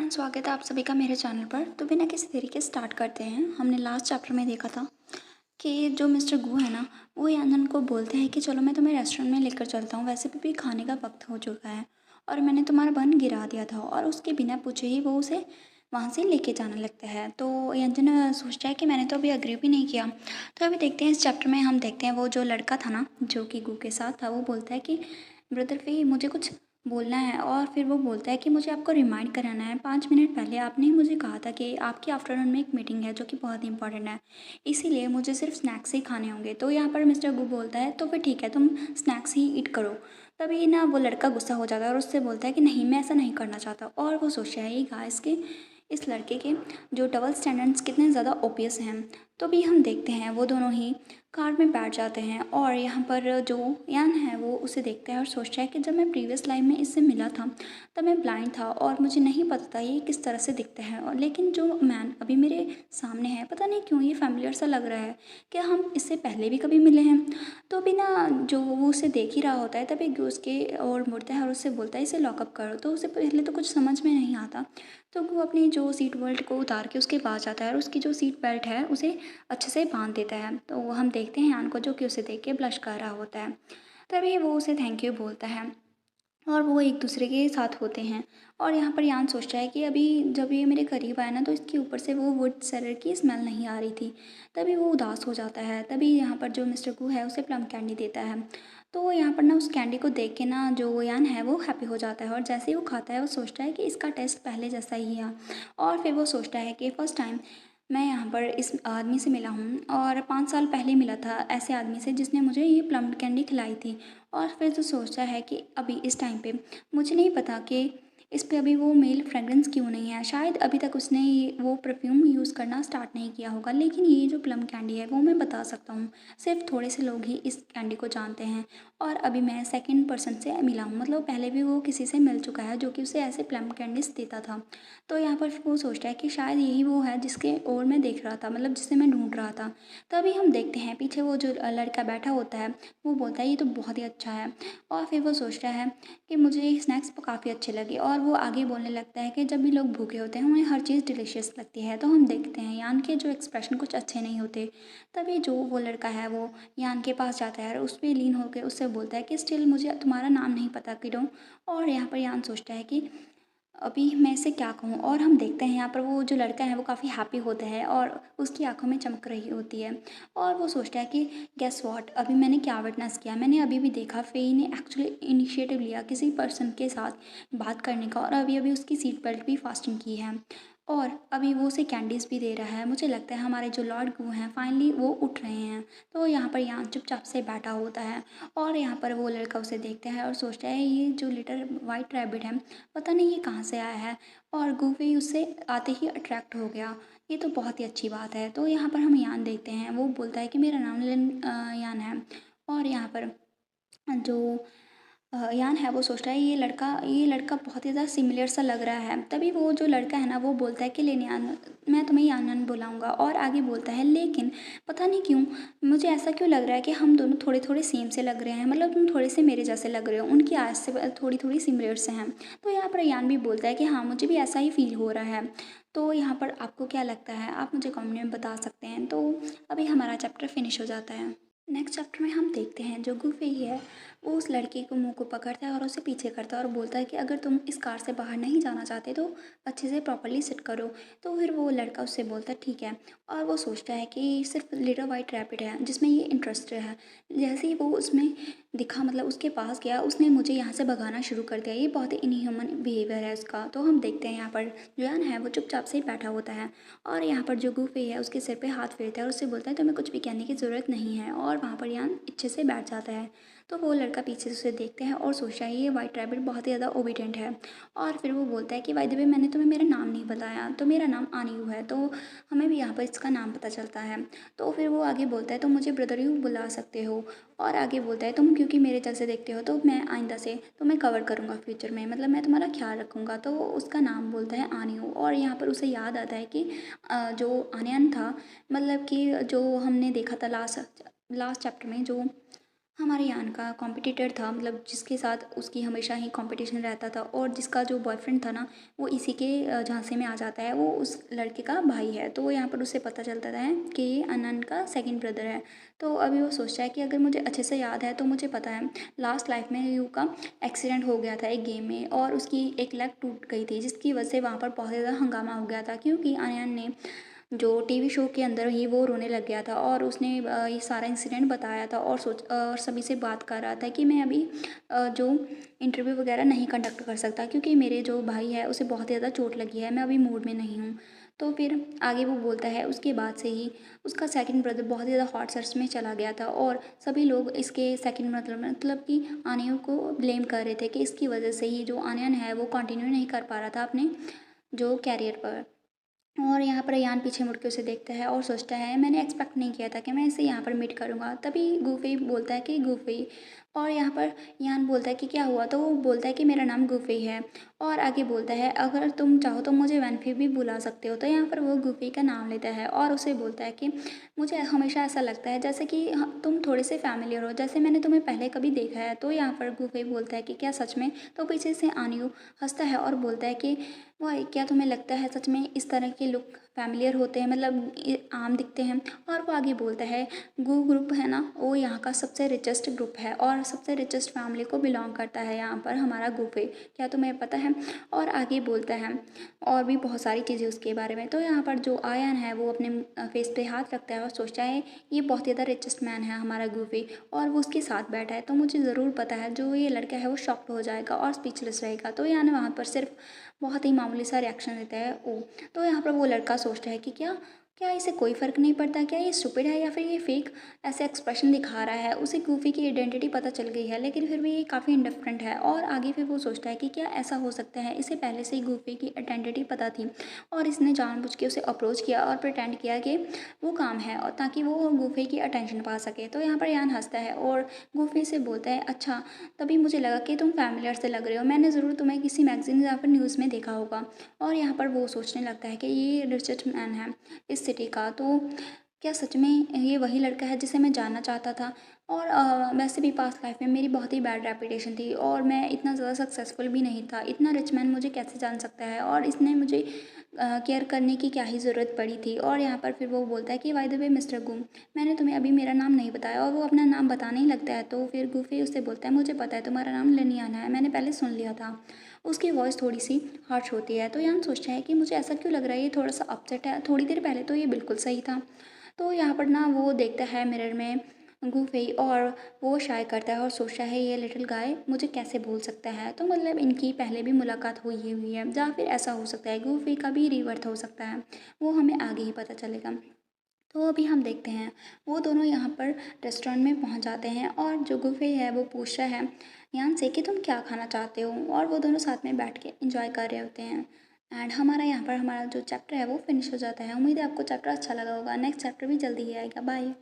Everyone, स्वागत है आप सभी का मेरे चैनल पर। तो बिना किसी देरी के स्टार्ट करते हैं। हमने लास्ट चैप्टर में देखा था कि जो मिस्टर गू है ना, वो यानन को बोलते हैं कि चलो मैं तुम्हें रेस्टोरेंट में लेकर चलता हूँ, वैसे भी खाने का वक्त हो चुका है और मैंने तुम्हारा बन गिरा दिया था। और उसके बिना पूछे ही वो उसे वहाँ से लेके जाने लगता है। तो यंजन सोचता है कि मैंने तो अभी अग्री भी नहीं किया। तो अभी देखते हैं इस चैप्टर में, हम देखते हैं वो जो लड़का था ना जो कि गू के साथ था, वो बोलता है कि ब्रदर फी मुझे कुछ बोलना है। और फिर वो बोलता है कि मुझे आपको रिमाइंड कराना है, 5 मिनट पहले आपने ही मुझे कहा था कि आपकी आफ्टरनून में एक मीटिंग है जो कि बहुत इंपॉर्टेंट है, इसीलिए मुझे सिर्फ स्नैक्स ही खाने होंगे। तो यहाँ पर मिस्टर गु बोलता है तो फिर ठीक है, तुम स्नैक्स ही ईट करो। तभी ना वो लड़का गुस्सा हो जाता है और उससे बोलता है कि नहीं, मैं ऐसा नहीं करना चाहता। और वो सोचता है गाइस कि इस लड़के के जो डबल स्टैंडर्ड्स कितने ज़्यादा ओपियस हैं। तो भी हम देखते हैं वो दोनों ही कार में बैठ जाते हैं और यहाँ पर जो यान है वो उसे देखता है और सोचता है कि जब मैं प्रीवियस लाइफ में इससे मिला था तब मैं ब्लाइंड था और मुझे नहीं पता था ये किस तरह से दिखता है। और लेकिन जो मैन अभी मेरे सामने है, पता नहीं क्यों ये फैमिलियर सा लग रहा है, क्या हम इससे पहले भी कभी मिले हैं। तो बिना जो वो उसे देख ही रहा होता है तभी उसके और मुड़ता है और उससे बोलता है इसे लॉकअप करो। तो उसे पहले तो कुछ समझ में नहीं आता। तो वो अपनी जो सीट बेल्ट को उतार के उसके पास जाता है और उसकी जो सीट बेल्ट है उसे अच्छे से बांध देता है। तो वो हम देखते हैं यान को जो कि उसे देख के ब्लश कर रहा होता है। तभी वो उसे थैंक यू बोलता है और वो एक दूसरे के साथ होते हैं। और यहाँ पर यान सोचता है कि अभी जब ये मेरे करीब आया ना तो इसके ऊपर से वो वुड सेलर की स्मेल नहीं आ रही थी। तभी वो उदास हो जाता है। तभी यहाँ पर जो मिस्टर कू है उसे प्लम कैंडी देता है। तो यहाँ पर ना उस कैंडी को देख के ना जो यान है वो हैप्पी हो जाता है और जैसे ही वो खाता है वो सोचता है कि इसका टेस्ट पहले जैसा ही है। और फिर वो सोचता है कि फर्स्ट टाइम मैं यहाँ पर इस आदमी से मिला हूँ और 5 साल पहले मिला था ऐसे आदमी से जिसने मुझे ये प्लम कैंडी खिलाई थी। और फिर तो सोचता है कि अभी इस टाइम पे मुझे नहीं पता कि इस पे अभी वो मेल फ्रेगरेंस क्यों नहीं है, शायद अभी तक उसने वो परफ्यूम यूज़ करना स्टार्ट नहीं किया होगा। लेकिन ये जो प्लम कैंडी है वो मैं बता सकता हूँ, सिर्फ थोड़े से लोग ही इस कैंडी को जानते हैं। और अभी मैं सेकंड पर्सन से मिला हूँ, मतलब पहले भी वो किसी से मिल चुका है जो कि उसे ऐसे प्लम कैंडीज देता था। तो यहाँ पर वो सोचता है कि शायद यही वो है जिसके ओर मैं देख रहा था, मतलब जिसे मैं ढूंढ रहा था। तभी हम देखते हैं पीछे वो जो लड़का बैठा होता है वो बोलता है ये तो बहुत ही अच्छा है। और फिर वो सोचता है कि मुझे ये स्नैक्स काफ़ी अच्छे लगे और वो आगे बोलने लगता है कि जब भी लोग भूखे होते हैं उन्हें हर चीज़ डिलीशियस लगती है। तो हम देखते हैं यान के जो एक्सप्रेशन कुछ अच्छे नहीं होते। तभी जो वो लड़का है वो यान के पास जाता है और उस पर लीन होकर उससे बोलता है कि स्टिल मुझे तुम्हारा नाम नहीं पता किडो। और यहाँ पर यान सोचता है कि अभी मैं इसे क्या कहूँ। और हम देखते हैं यहाँ पर वो जो लड़का है वो काफ़ी हैप्पी होता है और उसकी आंखों में चमक रही होती है। और वो सोचता है कि गेस व्हाट, अभी मैंने क्या विटनेस किया। मैंने अभी भी देखा फेई ने एक्चुअली इनिशिएटिव लिया किसी पर्सन के साथ बात करने का और अभी अभी उसकी सीट बेल्ट भी फास्टिंग की है और अभी वो उसे कैंडीज़ भी दे रहा है। मुझे लगता है हमारे जो लॉर्ड गू हैं फाइनली वो उठ रहे हैं। तो यहाँ पर यान चुपचाप से बैठा होता है और यहाँ पर वो लड़का उसे देखता है और सोचता है ये जो लिटिल वाइट रैबिट है पता नहीं ये कहाँ से आया है। और गूफी उससे आते ही अट्रैक्ट हो गया, ये तो बहुत ही अच्छी बात है। तो यहाँ पर हम यान देखते हैं वो बोलता है कि मेरा नाम यान है। और यहाँ पर जो यान है वो सोचता है ये लड़का बहुत ही ज़्यादा सिमिलर सा लग रहा है। तभी वो जो लड़का है ना वो बोलता है कि लेनियान, मैं तुम्हें यानन बुलाऊंगा। और आगे बोलता है लेकिन पता नहीं क्यों मुझे ऐसा क्यों लग रहा है कि हम दोनों थोड़े थोड़े सेम से लग रहे हैं, मतलब तुम थोड़े से मेरे जैसे लग रहे हो, उनकी आज से थोड़ी थोड़ी सिमिलर से हैं। तो यहाँ पर यान भी बोलता है कि हाँ मुझे भी ऐसा ही फील हो रहा है। तो यहाँ पर आपको क्या लगता है, आप मुझे कमेंट में बता सकते हैं। तो अभी हमारा चैप्टर फिनिश हो जाता है। नेक्स्ट चैप्टर में हम देखते हैं जो गुफी है वो उस लड़की को मुंह को पकड़ता है और उसे पीछे करता है और बोलता है कि अगर तुम इस कार से बाहर नहीं जाना चाहते तो अच्छे से प्रॉपरली सिट करो। तो फिर वो लड़का उससे बोलता है ठीक है। और वो सोचता है कि सिर्फ लिटिल वाइट रैबिट है जिसमें ये इंटरेस्ट है। जैसे ही वो उसमें दिखा, मतलब उसके पास गया, उसने मुझे यहाँ से भगाना शुरू कर दिया। ये बहुत ही इनह्यूमन बिहेवियर है उसका। तो हम देखते हैं यहाँ पर जोयान है वो चुपचाप से ही बैठा होता है और यहाँ पर जो गुफी है उसके सिर पे हाथ फेरता है और उससे बोलता है तुम्हें कुछ भी कहने की ज़रूरत नहीं है। और वहाँ पर यान अच्छे से बैठ जाता है। तो वो लड़का पीछे से उसे देखते हैं और सोचता है ये वाइट रैबिट बहुत ही ज़्यादा ओबीडेंट है। और फिर वो बोलता है कि बाय द वे मैंने तुम्हें मेरा नाम नहीं बताया, तो मेरा नाम आनियू है। तो हमें भी यहाँ पर इसका नाम पता चलता है। तो फिर वो आगे बोलता है तुम मुझे ब्रदर यू बुला सकते हो। और आगे बोलता है तुम क्योंकि मेरे जैसे देखते हो तो मैं आइंदा से तुम्हें कवर करूँगा फ्यूचर में, मतलब मैं तुम्हारा ख्याल रखूँगा। तो उसका नाम बोलता है आनियू। और यहाँ पर उसे याद आता है कि जो आनयन था, मतलब कि जो हमने देखा था लास्ट लास्ट चैप्टर में, जो हमारे यान का कॉम्पिटिटर था, मतलब जिसके साथ उसकी हमेशा ही कंपटीशन रहता था और जिसका जो बॉयफ्रेंड था ना, वो इसी के झांसे में आ जाता है। वो उस लड़के का भाई है। तो यहाँ पर उसे पता चलता है कि ये अनन का सेकंड ब्रदर है। तो अभी वो सोचता है कि अगर मुझे अच्छे से याद है तो मुझे पता है लास्ट लाइफ में यू का एक्सीडेंट हो गया था एक गेम में और उसकी एक लेग टूट गई थी, जिसकी वजह से वहाँ पर बहुत ज़्यादा हंगामा हो गया था, क्योंकि अनन ने जो टीवी शो के अंदर ही वो रोने लग गया था और उसने ये सारा इंसिडेंट बताया था और और सभी से बात कर रहा था कि मैं अभी जो इंटरव्यू वगैरह नहीं कंडक्ट कर सकता, क्योंकि मेरे जो भाई है उसे बहुत ज़्यादा चोट लगी है, मैं अभी मूड में नहीं हूँ। तो फिर आगे वो बोलता है उसके बाद से ही उसका सेकंड ब्रदर बहुत ज़्यादा हॉट सर्च में चला गया था और सभी लोग इसके सेकंड मतलब कि आर्यन को ब्लेम कर रहे थे कि इसकी वजह से ही जो आर्यन है वो कंटिन्यू नहीं कर पा रहा था अपने जो कैरियर पर। और यहाँ पर यान पीछे मुड़ के उसे देखता है और सोचता है मैंने एक्सपेक्ट नहीं किया था कि मैं इसे यहाँ पर मीट करूँगा। तभी गूफी बोलता है कि गूफी, और यहाँ पर यान बोलता है कि क्या हुआ, तो वो बोलता है कि मेरा नाम गूफी है और आगे बोलता है अगर तुम चाहो तो मुझे वैनफी भी बुला सकते हो। तो यहाँ पर वो गूफी का नाम लेता है और उसे बोलता है कि मुझे हमेशा ऐसा लगता है जैसे कि तुम थोड़े से फैमिलियर हो, जैसे मैंने तुम्हें पहले कभी देखा है। तो यहाँ पर गूफी बोलता है कि क्या सच में। तो पीछे से आनियो हंसता है और बोलता है कि वाह, क्या तुम्हें लगता है सच में इस तरह के लुक फैमिलियर होते हैं, मतलब ये आम दिखते हैं। और वो आगे बोलता है गू ग्रुप है ना, वो यहाँ का सबसे रिचेस्ट ग्रुप है और सबसे रिचेस्ट फैमिली को बिलोंग करता है यहाँ पर हमारा गुफे, क्या तुम्हें पता है। और आगे बोलता है और भी बहुत सारी चीज़ें उसके बारे में। तो यहाँ पर जो आयन है वो अपने फेस पे हाथ रखता है और सोचता है ये बहुत ज़्यादा रिचेस्ट मैन है हमारा गुफे और वो उसके साथ बैठा है, तो मुझे ज़रूर पता है जो ये लड़का है वो शॉक्ड हो जाएगा और स्पीचलेस रहेगा। तो यानी वहाँ पर सिर्फ बहुत ही मामूली सा रिएक्शन देता है वो। तो यहाँ पर वो लड़का सोचता है कि क्या क्या इसे कोई फ़र्क नहीं पड़ता, क्या ये स्टूपिड है या फिर ये फेक ऐसे एक्सप्रेशन दिखा रहा है। उसे गूफी की आइडेंटिटी पता चल गई है लेकिन फिर भी ये काफ़ी इंडिफरेंट है। और आगे फिर वो सोचता है कि क्या ऐसा हो सकता है इसे पहले से ही गूफी की आइडेंटिटी पता थी और इसने जानबूझ के उसे अप्रोच किया और प्रिटेंड किया कि वो काम है और ताकि वो गूफी की अटेंशन पा सके। तो यहाँ पर यान हंसता है और गूफी से बोलता है अच्छा, तभी मुझे लगा कि तुम फैमिलियर से लग रहे हो, मैंने ज़रूर तुम्हें किसी मैगजीन या फिर न्यूज़ में देखा होगा। और यहाँ पर वो सोचने लगता है कि ये रिचर्ड मैन है इस सिटी का, तो क्या सच में ये वही लड़का है जिसे मैं जानना चाहता था। और वैसे भी पास्ट लाइफ में मेरी बहुत ही बैड रेपुटेशन थी और मैं इतना ज़्यादा सक्सेसफुल भी नहीं था, इतना रिच मैन मुझे कैसे जान सकता है और इसने मुझे केयर करने की क्या ही ज़रूरत पड़ी थी। और यहाँ पर फिर वो बोलता है कि बाय द वे मिस्टर गुम, मैंने तुम्हें अभी मेरा नाम नहीं बताया और वो अपना नाम बताने ही लगता है। तो फिर गुफी उससे बोलता है मुझे पता है तुम्हारा नाम लेनियाना है, मैंने पहले सुन लिया था। उसकी वॉइस थोड़ी सी हार्श होती है। तो यान सोचता है कि मुझे ऐसा क्यों लग रहा है ये थोड़ा सा अपसेट है, थोड़ी देर पहले तो ये बिल्कुल सही था। तो यहाँ पर ना वो देखता है मिरर में गूफी और वो शाय करता है और सोचता है ये लिटिल गाय मुझे कैसे भूल सकता है। तो मतलब इनकी पहले भी मुलाकात हुई ही हुई है, या फिर ऐसा हो सकता है गूफी का भी रिवर्थ हो सकता है, वो हमें आगे ही पता चलेगा। तो अभी हम देखते हैं वो दोनों यहाँ पर रेस्टोरेंट में पहुँच जाते हैं और जो गुफे है वो पूछ रहा है यान से कि तुम क्या खाना चाहते हो, और वो दोनों साथ में बैठ के इंजॉय कर रहे होते हैं। एंड हमारा यहाँ पर हमारा जो चैप्टर है वो फिनिश हो जाता है। उम्मीद है आपको चैप्टर अच्छा लगा होगा। नेक्स्ट चैप्टर भी जल्दी ही आएगा। बाय।